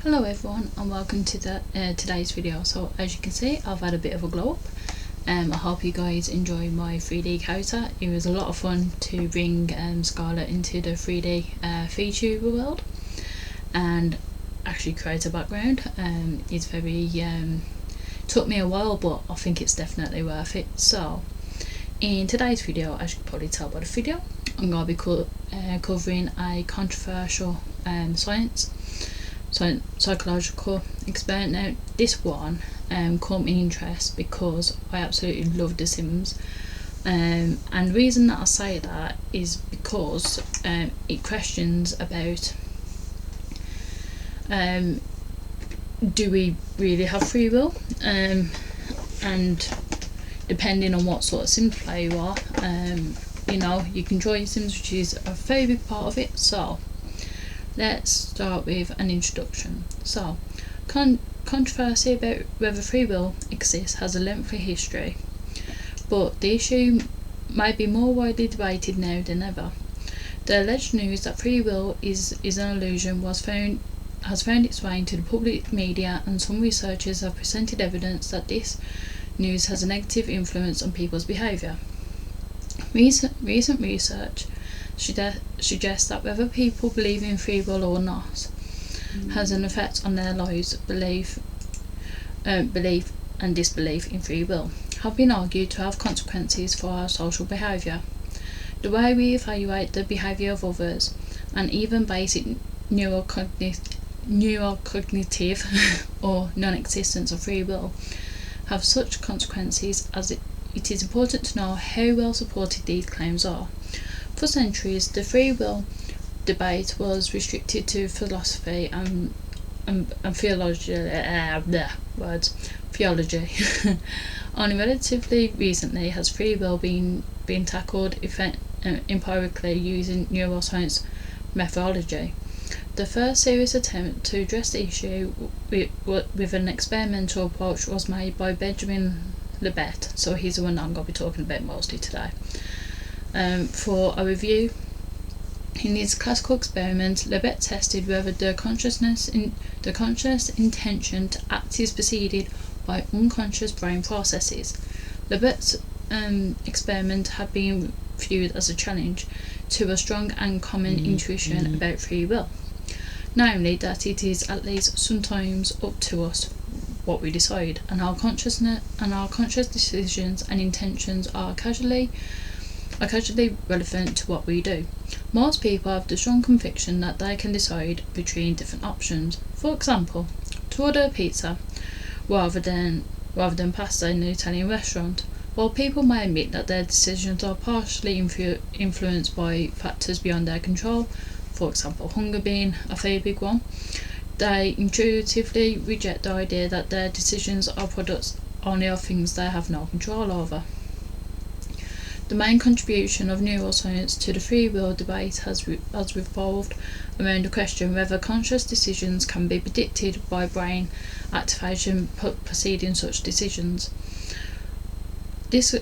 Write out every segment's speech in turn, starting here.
Hello everyone and welcome to today's video. So as you can see, I've had a bit of a glow up. I hope you guys enjoy my 3D character. It was a lot of fun to bring Scarlett into the 3D feature world and actually create a background. It's very took me a while, but I think it's definitely worth it. So in today's video, as you can probably tell by the video, I'm going to be covering a controversial psychological experiment. Now this one caught me interest because I absolutely love The Sims, and the reason that I say that is because it questions about do we really have free will, and depending on what sort of Sims player you are, you know, you can enjoy your Sims, which is a very big part of it. So let's start with an introduction. So, controversy about whether free will exists has a lengthy history, but the issue may be more widely debated now than ever. The alleged news that free will is an illusion has found its way into the public media, and some researchers have presented evidence that this news has a negative influence on people's behaviour. Recent research suggests that whether people believe in free will or not has an effect on their lives. Belief and disbelief in free will have been argued to have consequences for our social behaviour, the way we evaluate the behaviour of others, and even basic neurocognitive or non-existence of free will have such consequences. As it is important to know how well supported these claims are. For centuries, the free will debate was restricted to philosophy and theology. Theology. Only relatively recently has free will been tackled empirically using neuroscience methodology. The first serious attempt to address the issue with an experimental approach was made by Benjamin Libet, so he's the one that I'm going to be talking about mostly today. For a review, in his classical experiment, Libet tested whether the conscious intention to act is preceded by unconscious brain processes. Libet's experiment had been viewed as a challenge to a strong and common intuition about free will, namely that it is at least sometimes up to us what we decide, and our conscious decisions and intentions are casually relevant to what we do. Most people have the strong conviction that they can decide between different options. For example, to order a pizza rather than pasta in an Italian restaurant. While people may admit that their decisions are partially influenced by factors beyond their control, for example hunger being a very big one, they intuitively reject the idea that their decisions are products only of things they have no control over. The main contribution of neuroscience to the free will debate has revolved around the question whether conscious decisions can be predicted by brain activation preceding such decisions. This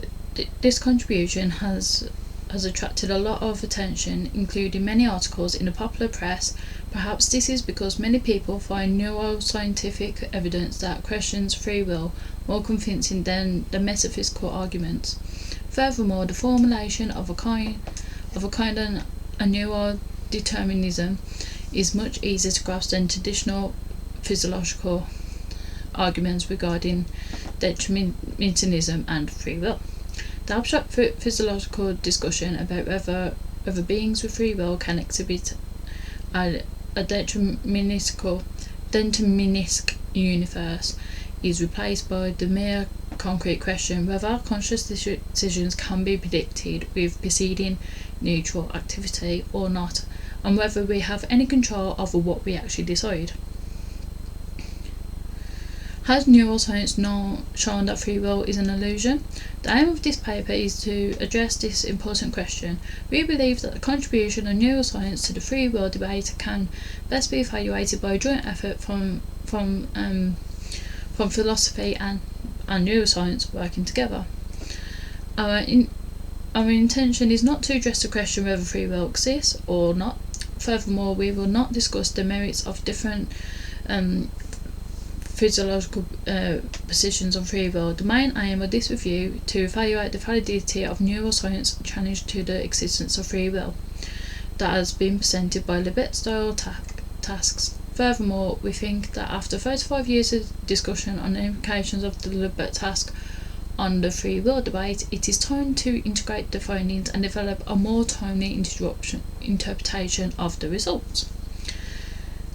contribution has attracted a lot of attention, including many articles in the popular press. Perhaps this is because many people find neuroscientific evidence that questions free will more convincing than the metaphysical arguments. Furthermore, the formulation of a kind of neurodeterminism is much easier to grasp than traditional physiological arguments regarding determinism and free will. The abstract physiological discussion about whether beings with free will can exhibit a deterministic universe is replaced by the mere concrete question whether our conscious decisions can be predicted with preceding neutral activity or not, and whether we have any control over what we actually decide. Has neuroscience now shown that free will is an illusion? The aim of this paper is to address this important question. We believe that the contribution of neuroscience to the free will debate can best be evaluated by a joint effort from philosophy and neuroscience working together. Our intention is not to address the question whether free will exists or not. Furthermore, we will not discuss the merits of different physiological positions on free will. The main aim of this review to evaluate the validity of neuroscience challenge to the existence of free will that has been presented by Libet-style tasks. Furthermore, we think that after 35 years of discussion on the implications of the Libet task on the free will debate, it is time to integrate the findings and develop a more timely interpretation of the results.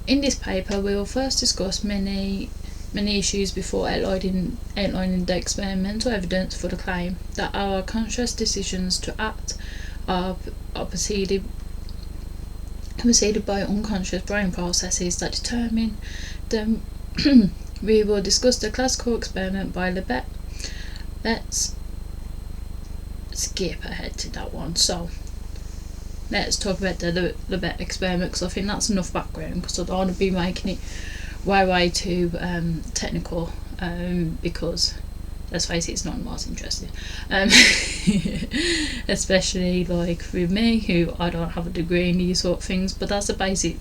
In this paper, we will first discuss many issues before outlining the experimental evidence for the claim that our conscious decisions to act are preceded by unconscious brain processes that determine them. We will discuss the classical experiment by Libet. Let's skip ahead to that one. So let's talk about the Libet experiment, because I think that's enough background, because I don't want to be making it way too technical, because let's face it, it's not the most interesting, especially like with me, who I don't have a degree in these sort of things, but that's the basic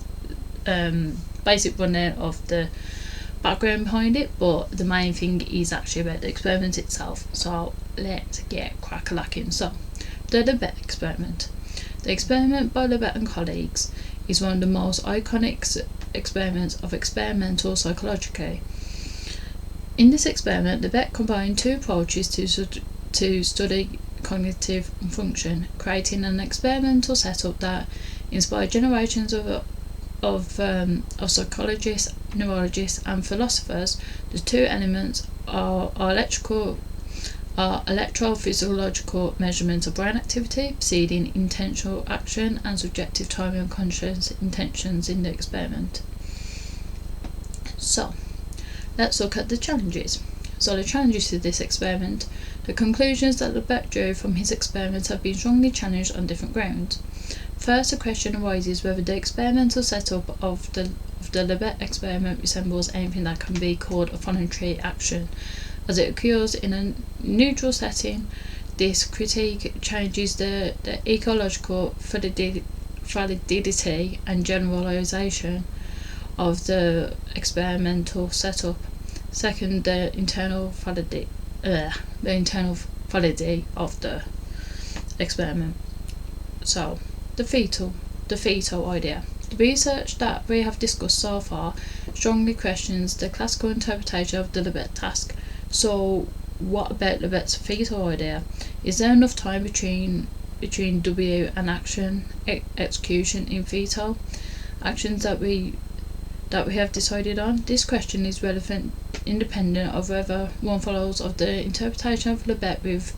rundown of the background behind it. But the main thing is actually about the experiment itself, so let's get crack-a-lacking. So the Libet experiment. The experiment by Libet and colleagues is one of the most iconic experiments of experimental psychology. In this experiment, Libet combined two approaches to study cognitive function, creating an experimental setup that inspired generations of psychologists, neurologists, and philosophers. The two elements are electrophysiological measurements of brain activity preceding intentional action and subjective timing of conscious intentions in the experiment. So let's look at the challenges. So the challenges to this experiment. The conclusions that Libet drew from his experiments have been strongly challenged on different grounds. First, the question arises whether the experimental setup of the Libet experiment resembles anything that can be called a voluntary action, as it occurs in a neutral setting. This critique changes the ecological validity and generalization of the experimental setup. Second, the internal validity of the experiment. So, the fetal idea. The research that we have discussed so far strongly questions the classical interpretation of the Libet task. So, what about Libet's fetal idea? Is there enough time between W and action execution in fetal actions that we have decided on? This question is relevant independent of whether one follows of the interpretation of Libet with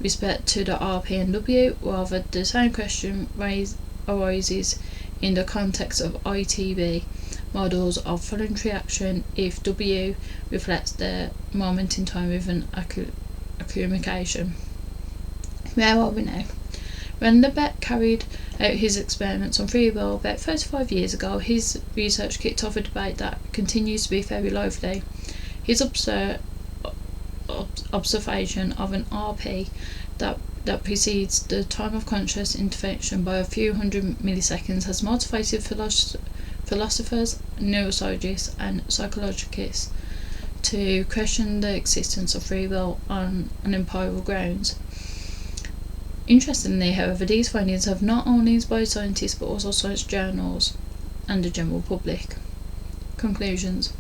respect to the RP and W, rather the same question arises in the context of ITB models of voluntary action if W reflects the moment in time with an accumulation. Where are we now? When Libet carried out his experiments on free will about 35 years ago, his research kicked off a debate that continues to be very lively. His observation of an RP that precedes the time of conscious intervention by a few hundred milliseconds has motivated philosophers, neuroscientists, and psychologists to question the existence of free will on empirical grounds. Interestingly, however, these findings have not only inspired scientists but also science journals and the general public. Conclusions.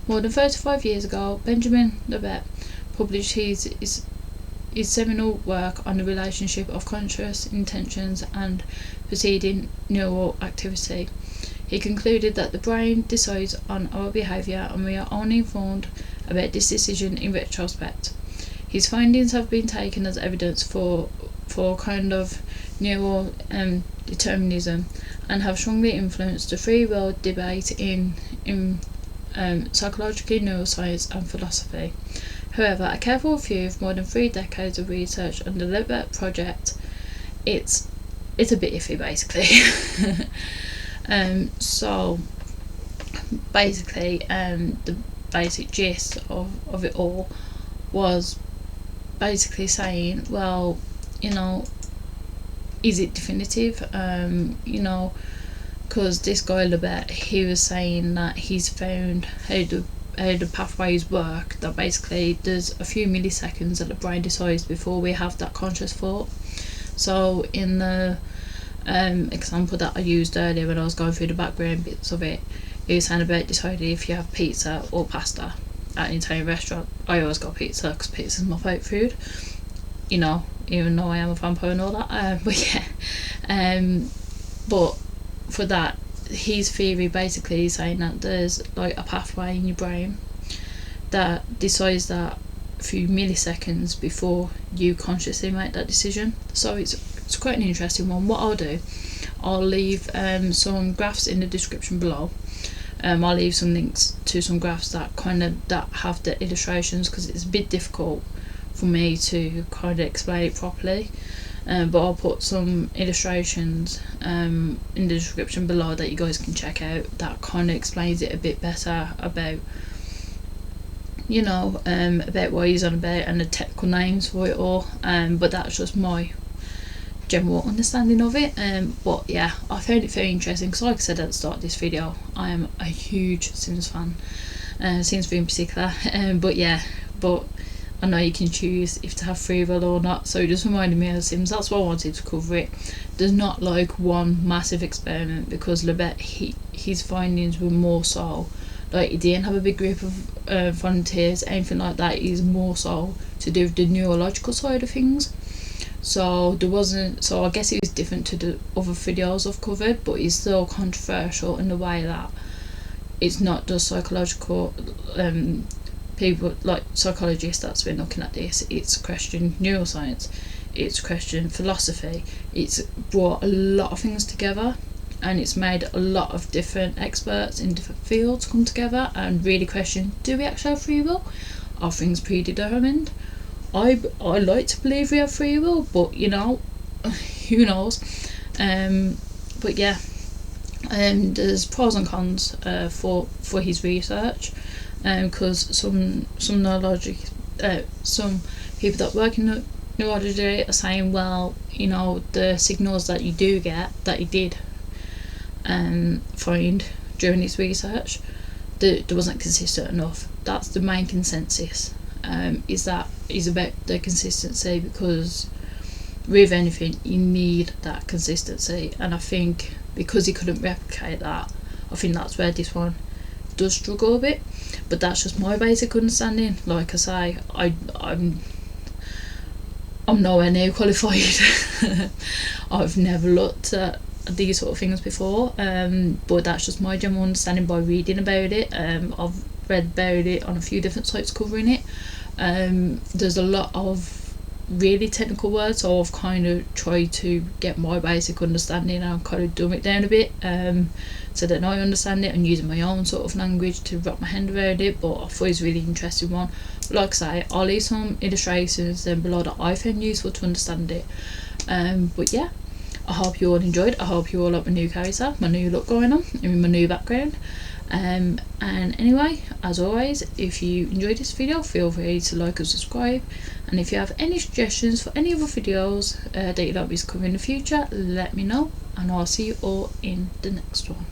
More than 35 years ago, Benjamin Libet published his seminal work on the relationship of conscious intentions and preceding neural activity. He concluded that the brain decides on our behaviour and we are only informed about this decision in retrospect. His findings have been taken as evidence for a kind of neural determinism and have strongly influenced the free will debate in psychology, neuroscience, and philosophy. However, a careful review of more than 3 decades of research on the Libet project, it's a bit iffy, basically. So basically, the basic gist of it all was basically saying, well, is it definitive? because this guy Lebet, he was saying that he's found how the pathways work, that basically there's a few milliseconds that the brain decides before we have that conscious thought. So in the example that I used earlier when I was going through the background bits of it, he was saying about deciding if you have pizza or pasta at an Italian restaurant. I always got pizza because pizza is my favourite food, you know, even though I am a vampire and all that. But yeah, but for that, his theory basically is saying that there's like a pathway in your brain that decides that a few milliseconds before you consciously make that decision. So it's quite an interesting one. What I'll do, I'll leave some graphs in the description below. I'll leave some links to some graphs that have the illustrations, because it's a bit difficult for me to kind of explain it properly. But I'll put some illustrations in the description below that you guys can check out, that kind of explains it a bit better about, you know, about what he's on about and the technical names for it all. But that's just my general understanding of it. But yeah, I found it very interesting because, like I said at the start of this video, I am a huge Sims fan, Sims 3 in particular. But yeah, but I know you can choose if to have free will or not, so it just reminded me of Sims. That's why I wanted to cover it. There's not like one massive experiment, because Lebet, his findings were more so like he didn't have a big group of volunteers, anything like that. He's more so to do with the neurological side of things. So there wasn't, so I guess it was different to the other videos I've covered, but it's still controversial in the way that it's not just psychological people, like psychologists, that's been looking at this. It's questioned neuroscience, it's questioned philosophy, it's brought a lot of things together, and it's made a lot of different experts in different fields come together and really question, do we actually have free will? Are things predetermined? I like to believe we have free will, but you know, who knows. But yeah, there's pros and cons for his research, because some people that work in neurology are saying, well, you know, the signals that you do get, that he did find during his research, there wasn't consistent enough. That's the main consensus, is about the consistency, because with anything you need that consistency, and I think because he couldn't replicate that, I think that's where this one does struggle a bit. But that's just my basic understanding. Like I say, I'm nowhere near qualified. I've never looked at these sort of things before, but that's just my general understanding by reading about it. I've read about it on a few different sites covering it. There's a lot of really technical words, so I've kind of tried to get my basic understanding and kind of dumb it down a bit, so that I understand it, and using my own sort of language to wrap my hand around it. But I thought it was a really interesting one. Like I say, I'll leave some illustrations down below that I found useful to understand it. But yeah, I hope you all enjoyed. I hope you all like my new character, my new look going on, and my new background. And anyway, as always, if you enjoyed this video, feel free to like and subscribe, and if you have any suggestions for any other videos that you'd like me to cover in the future, let me know, and I'll see you all in the next one.